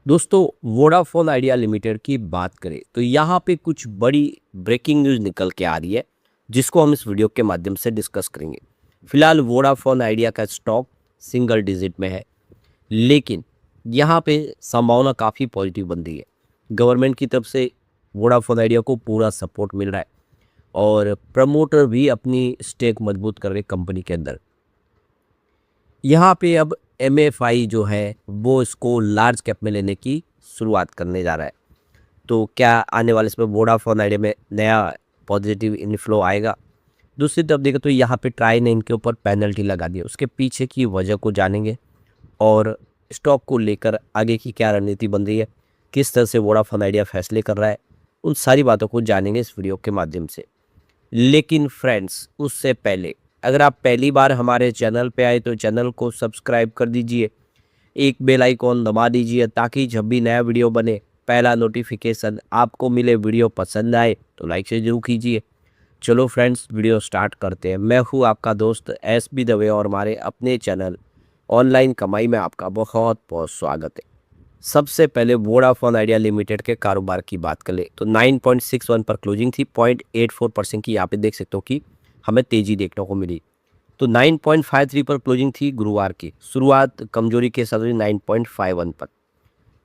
दोस्तों, Vodafone idea limited की बात करें तो यहाँ पे कुछ बड़ी ब्रेकिंग न्यूज़ निकल के आ रही है, जिसको हम इस वीडियो के माध्यम से डिस्कस करेंगे। फिलहाल वोडाफोन आइडिया का स्टॉक सिंगल डिजिट में है, लेकिन यहाँ पे संभावना काफ़ी पॉजिटिव बन रही है। गवर्नमेंट की तरफ से वोडाफोन आइडिया को पूरा सपोर्ट मिल रहा है और प्रमोटर भी अपनी स्टेक मजबूत कर रहे हैं कंपनी के अंदर। यहाँ पे अब एमएफआई जो है वो इसको लार्ज कैप में लेने की शुरुआत करने जा रहा है। तो क्या आने वाले समय वोडाफोन आइडिया में नया पॉजिटिव इनफ्लो आएगा? दूसरी तरफ देखें तो यहाँ पे ट्राई ने इनके ऊपर पेनल्टी लगा दी है। उसके पीछे की वजह को जानेंगे और स्टॉक को लेकर आगे की क्या रणनीति बन रही है, किस तरह से वोडाफोन आइडिया फैसले कर रहा है, उन सारी बातों को जानेंगे इस वीडियो के माध्यम से। लेकिन फ्रेंड्स, उससे पहले अगर आप पहली बार हमारे चैनल पे आए तो चैनल को सब्सक्राइब कर दीजिए, एक बेल आइकॉन दबा दीजिए ताकि जब भी नया वीडियो बने पहला नोटिफिकेशन आपको मिले। वीडियो पसंद आए तो लाइक से जरूर कीजिए। चलो फ्रेंड्स, वीडियो स्टार्ट करते हैं। मैं हूँ आपका दोस्त SB दवे और हमारे अपने चैनल ऑनलाइन कमाई में आपका बहुत बहुत स्वागत है। सबसे पहले वोडाफोन आइडिया लिमिटेड के कारोबार की बात करें तो 9.61 पर क्लोजिंग थी। 0.84% की यहाँ पे देख सकते हो कि हमें तेजी देखने को मिली। तो 9.53 पर क्लोजिंग थी गुरुवार की। शुरुआत कमजोरी के साथ हुई 9.51 पर।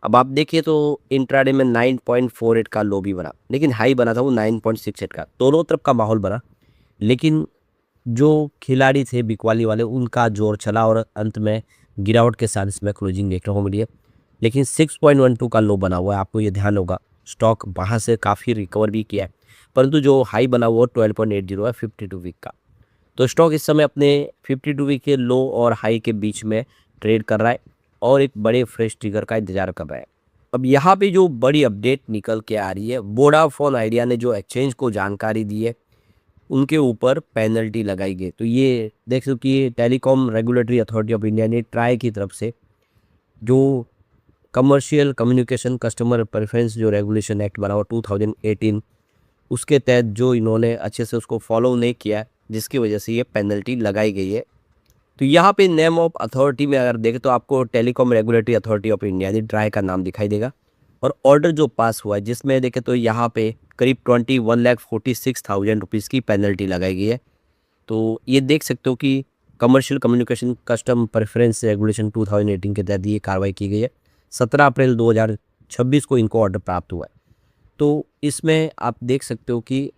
अब आप देखिए तो इंट्राडे में 9.48 का लो भी बना, लेकिन हाई बना था वो 9.68 का। दोनों तरफ का माहौल बना, लेकिन जो खिलाड़ी थे बिकवाली वाले उनका जोर चला और अंत में गिरावट के साथ इसमें क्लोजिंग देखने को मिली है। लेकिन 6.12 का लो बना हुआ है, आपको ये ध्यान होगा। स्टॉक वहाँ से काफ़ी रिकवर भी किया है, परंतु जो हाई बना हुआ 12.80 है 52 वीक का। तो स्टॉक इस समय अपने 52 वीक के लो और हाई के बीच में ट्रेड कर रहा है और एक बड़े फ्रेश ट्रिगर का इंतजार कर रहा है। अब यहाँ पे जो बड़ी अपडेट निकल के आ रही है, वोडाफोन आइडिया ने जो एक्सचेंज को जानकारी दी है उनके ऊपर पेनल्टी लगाई गई। तो ये देख सकते हो कि telecom regulatory authority of India ने ट्राई की तरफ से जो कमर्शियल कम्युनिकेशन कस्टमर प्रेफरेंस जो रेगुलेशन एक्ट बना हुआ 2018, उसके तहत जो इन्होंने अच्छे से उसको फॉलो नहीं किया, जिसकी वजह से ये पेनल्टी लगाई गई है। तो यहाँ पे नेम ऑफ अथॉरिटी में अगर देखें तो आपको telecom regulatory authority of India यानी ट्राई का नाम दिखाई देगा और ऑर्डर जो पास हुआ है जिसमें देखें तो यहाँ पे करीब 21,46,000 रुपीज़ की पेनल्टी लगाई गई है। तो ये देख सकते हो कि commercial communication custom preference regulation 2018 के तहत ये कार्रवाई की गई है। 17 अप्रैल 2026 को इनको ऑर्डर प्राप्त हुआ है। तो इसमें आप देख सकते हो कि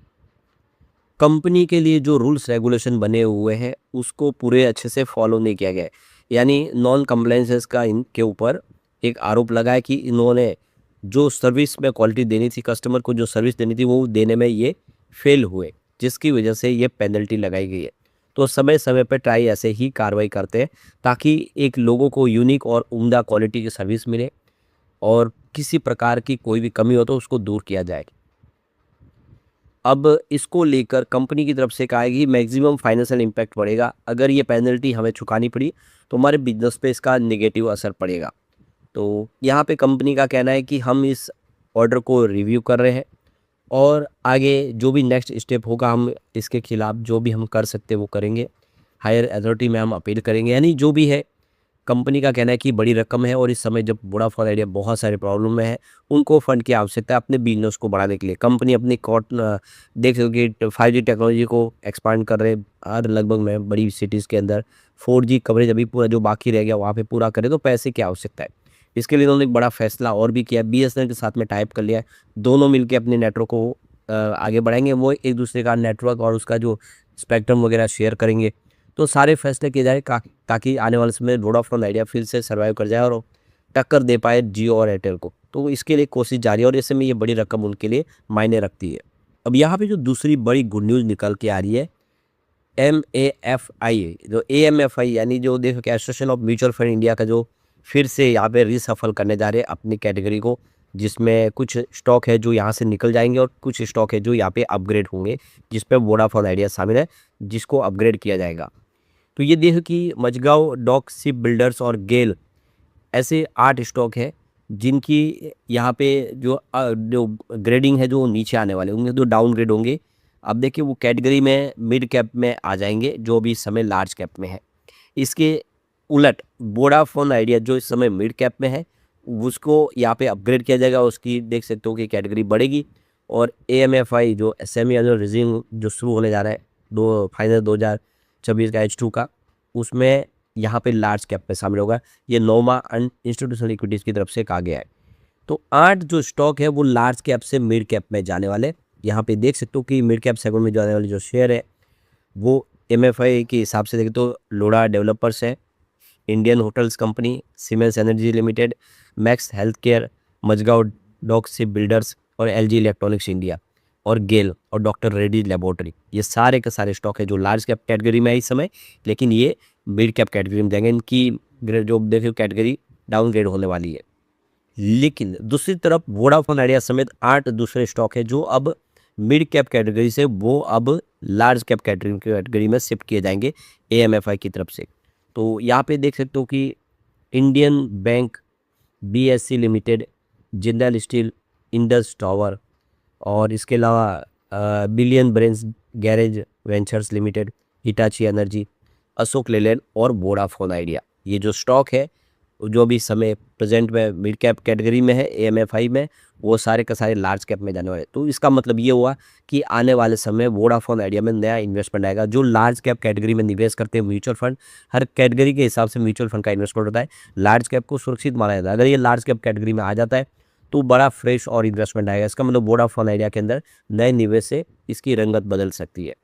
कंपनी के लिए जो रूल्स रेगुलेशन बने हुए हैं उसको पूरे अच्छे से फॉलो नहीं किया गया है। यानी नॉन कंप्लायंसेस का इनके ऊपर एक आरोप लगा है कि इन्होंने जो सर्विस में क्वालिटी देनी थी, कस्टमर को जो सर्विस देनी थी वो देने में ये फेल हुए, जिसकी वजह से ये पेनल्टी लगाई गई है। तो समय समय पर ट्राई ऐसे ही कार्रवाई करते हैं ताकि एक लोगों को यूनिक और उम्दा क्वालिटी की सर्विस मिले और किसी प्रकार की कोई भी कमी हो तो उसको दूर किया जाए। अब इसको लेकर कंपनी की तरफ से कहा है कि मैक्सिमम फाइनेंशियल इम्पैक्ट पड़ेगा। अगर ये पेनल्टी हमें चुकानी पड़ी तो हमारे बिजनेस पे इसका नेगेटिव असर पड़ेगा। तो यहाँ पे कंपनी का कहना है कि हम इस ऑर्डर को रिव्यू कर रहे हैं और आगे जो भी नेक्स्ट स्टेप होगा हम इसके खिलाफ जो भी हम कर सकते हैं वो करेंगे। हायर अथॉरिटी में हम अपील करेंगे। यानी जो भी है, कंपनी का कहना है कि बड़ी रकम है और इस समय जब वोडाफोन आइडिया बहुत सारे प्रॉब्लम में है, उनको फंड की आवश्यकता है अपने बिजनेस को बढ़ाने के लिए। कंपनी अपनी देख सको कि 5G टेक्नोलॉजी को एक्सपांड कर रहे हैं हर लगभग में बड़ी सिटीज़ के अंदर। 4G कवरेज अभी पूरा जो बाकी रह गया वहाँ पे पूरा करे, तो पैसे की आवश्यकता है। इसके लिए उन्होंने एक बड़ा फैसला और भी किया, BSNL के साथ में टाइप कर लिया है। दोनों मिलकर अपने नेटवर्क को आगे बढ़ाएंगे। वो एक दूसरे का नेटवर्क और उसका जो स्पेक्ट्रम वगैरह शेयर करेंगे। तो सारे फैसले किए जाए ताकि आने वाले समय वोडाफोन आइडिया फिर से सर्वाइव कर जाए और टक्कर दे पाए जियो और एयरटेल को। तो इसके लिए कोशिश जारी है और ऐसे में ये बड़ी रकम उनके लिए मायने रखती है। अब यहाँ पे जो दूसरी बड़ी गुड न्यूज़ निकल के आ रही है, MAFI जो AMFI यानी जो देखो कि association of mutual fund India का जो फिर से यहाँ पे रीसफल करने जा रहे हैं अपनी कैटेगरी को, जिसमें कुछ स्टॉक है जो यहाँ से निकल जाएंगे और कुछ स्टॉक है जो यहाँ पे अपग्रेड होंगे, जिसपे वोडाफोन आइडिया शामिल है, जिसको अपग्रेड किया जाएगा। तो ये देखो कि मझगांव डॉक शिप बिल्डर्स और गेल ऐसे 8 स्टॉक है जिनकी यहाँ पे जो ग्रेडिंग है जो नीचे आने वाले होंगे, जो डाउन ग्रेड होंगे। अब देखिए वो कैटेगरी में मिड कैप में आ जाएंगे जो भी इस समय लार्ज कैप में है। इसके उलट वोडाफोन आइडिया जो इस समय मिड कैप में है उसको यहाँ पे अपग्रेड किया जाएगा, उसकी देख सकते हो कि कैटेगरी बढ़ेगी। और AMFI जो सेमी एनुअल रिजिंग जो शुरू होने जा रहा है फाइनल 2026 का H2 का, उसमें यहाँ पे लार्ज कैप में शामिल होगा। ये नोमा इंस्टीट्यूशनल इक्विटीज़ की तरफ से कहा गया है। तो 8 जो स्टॉक है वो लार्ज कैप से मिड कैप में जाने वाले। यहाँ पे देख सकते हो कि मिड कैप सेगमेंट में जाने वाले जो शेयर है वो MFI के हिसाब से देखें तो लोड़ा डेवलपर्स है, Indian hotels company, Siemens energy limited, max health care, Mazagon dock ship builders और LG इलेक्ट्रॉनिक्स इंडिया और गेल और डॉक्टर रेड्डी लेबोरेटरी। ये सारे के सारे स्टॉक है जो लार्ज कैप कैटेगरी में है इस समय, लेकिन ये मिड कैप कैटेगरी में जाएंगे। इनकी जो देखिए कैटेगरी डाउनग्रेड होने वाली है। लेकिन दूसरी तरफ वोडाफोन आइडिया समेत 8 दूसरे स्टॉक है जो अब मिड कैप कैटेगरी से वो अब लार्ज कैप कैटेगरी में शिफ्ट किए जाएंगे AMFI की तरफ से। तो यहाँ पे देख सकते हो कि Indian bank, BSC limited, Jindal steel, Indus tower और इसके अलावा billion brains garage ventures limited, Hitachi energy, Ashok Leyland और वोडाफोन आइडिया, ये जो स्टॉक है जो भी समय प्रेजेंट में मिड कैप कैटेगरी में है AMFI में, वो सारे का सारे लार्ज कैप में जाने वाले। तो इसका मतलब ये हुआ कि आने वाले समय वोडाफोन आइडिया में नया इन्वेस्टमेंट आएगा। जो लार्ज कैप कैटेगरी में निवेश करते हैं म्यूचुअल फंड, हर कैटेगरी के हिसाब से म्यूचुअल फंड का इन्वेस्टमेंट होता है। लार्ज कैप को सुरक्षित माना जाता है। अगर ये लार्ज कैप कैटेगरी में आ जाता है तो बड़ा फ्रेश और इन्वेस्टमेंट आएगा। इसका मतलब वोडाफोन आइडिया के अंदर नए निवेश से इसकी रंगत बदल सकती है।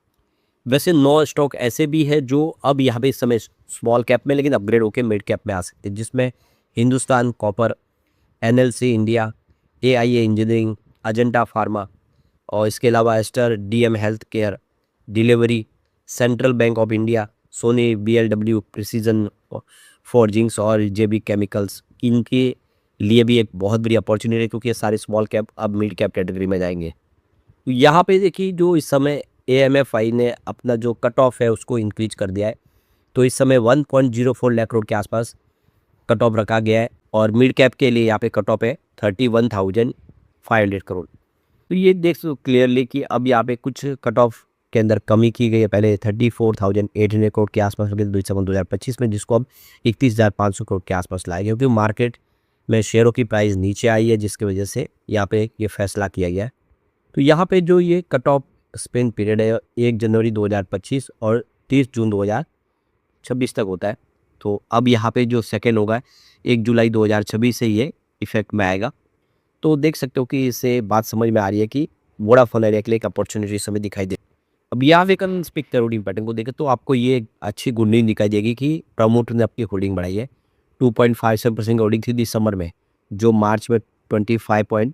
वैसे 9 स्टॉक ऐसे भी है जो अब यहाँ पे इस समय स्मॉल कैप में लेकिन अपग्रेड होकर मिड कैप में आ सकते हैं, जिसमें Hindustan copper, NLC India, AIA engineering, Ajanta pharma और इसके अलावा Aster DM health care, Delhivery, central bank of India, Sona BLW precision forgings और JB केमिकल्स, इनके लिए भी एक बहुत बड़ी अपॉर्चुनिटी है क्योंकि ये सारे स्मॉल कैप अब मिड कैप कैटेगरी में जाएंगे। तो यहाँ पे देखिए जो इस समय AMFI ने अपना जो कट ऑफ है उसको इंक्रीज कर दिया है। तो इस समय 1.04 लाख करोड़ के आसपास कट ऑफ रखा गया है और मिड कैप के लिए यहाँ पे कट ऑफ है 31,500 करोड़। तो ये देख सकते क्लियरली कि अब यहाँ पे कुछ कट ऑफ के अंदर कमी की गई है। पहले 34,800 करोड़ के आसपास लगे दिसंबर 2025 में, जिसको अब 31,500 करोड़ के आसपास लाया गया क्योंकि मार्केट में शेयरों की प्राइस नीचे आई है, जिसकी वजह से यहाँ पे ये फैसला किया गया है। तो यहाँ पे जो ये कट ऑफ स्पेन पीरियड है 1 जनवरी 2025 और 30 जून 2026 तक होता है। तो अब यहाँ पे जो सेकेंड होगा 1 जुलाई 2026 से ये इफेक्ट में आएगा। तो देख सकते हो कि इससे बात समझ में आ रही है कि वोडाफोन आइडिया के लिए एक अपॉर्चुनिटी समय दिखाई दे। अब यहाँ पे कल स्पीक होल्डिंग पैटर्न को देखें तो आपको ये अच्छी गुड न्यूज़ दिखाई देगी कि प्रमोटर ने अपनी होल्डिंग बढ़ाई है। 2.57% होल्डिंग थी दिसंबर में, जो मार्च में 25.64%,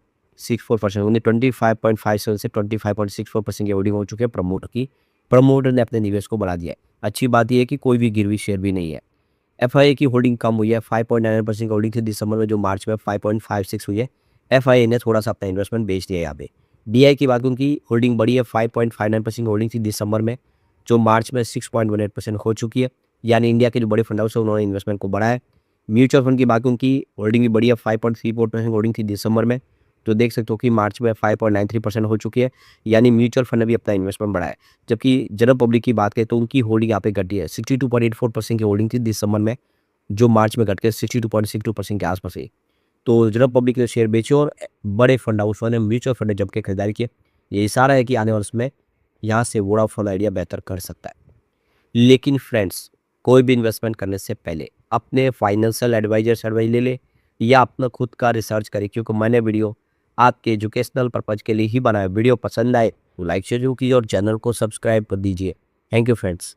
25.57 से 25.64% की होल्डिंग हो चुकी है प्रमोटर की। प्रमोटर ने अपने निवेश को बढ़ा दिया है। अच्छी बात यह है कि कोई भी गिरवी शेयर भी नहीं है। FIA की होल्डिंग कम हुई है, 5.99% की होल्डिंग थी दिसंबर में, जो मार्च में 5.56 हुई है। FIA ने थोड़ा सा अपना इन्वेस्टमेंट बेच दिया है यहाँ पे। DI की बात उनकी होल्डिंग बढ़ी है, 5.59% होल्डिंग थी दिसंबर में, जो मार्च में 6.18% हो चुकी है। यानी इंडिया के जो बड़े फंड हाउस है उन्होंने इन्वेस्टमेंट को बढ़ाया है। म्यूचुअल फंड की बात उनकी होल्डिंग भी बढ़ी है, 5.34% होल्डिंग थी दिसंबर में, तो देख सकते हो कि मार्च में 5.93% हो चुकी है। यानी म्यूचुअल फंड ने भी अपना इन्वेस्टमेंट बढ़ाया है। जबकि जनरल पब्लिक की बात करें तो उनकी होल्डिंग यहाँ पे घटी है, 62.84% की होल्डिंग थी दिसंबर में, जो मार्च में घट के 62.62% के आसपास है। तो जनरल पब्लिक ने शेयर बेचे और बड़े फंड हाउसों ने, म्यूचुअल फंड ने जम के खरीदारी की। ये इशारा है कि आने वाले समय यहाँ से वोडाफोन आइडिया बेहतर कर सकता है। लेकिन फ्रेंड्स, कोई भी इन्वेस्टमेंट करने से पहले अपने फाइनेंशियल एडवाइजर से एडवाइस ले ले या अपना खुद का रिसर्च करें, क्योंकि मैंने वीडियो आपके एजुकेशनल पर्पज़ के लिए ही बनाया। वीडियो पसंद आए तो लाइक शेयर कीजिए और चैनल को सब्सक्राइब कर दीजिए। Thank you friends.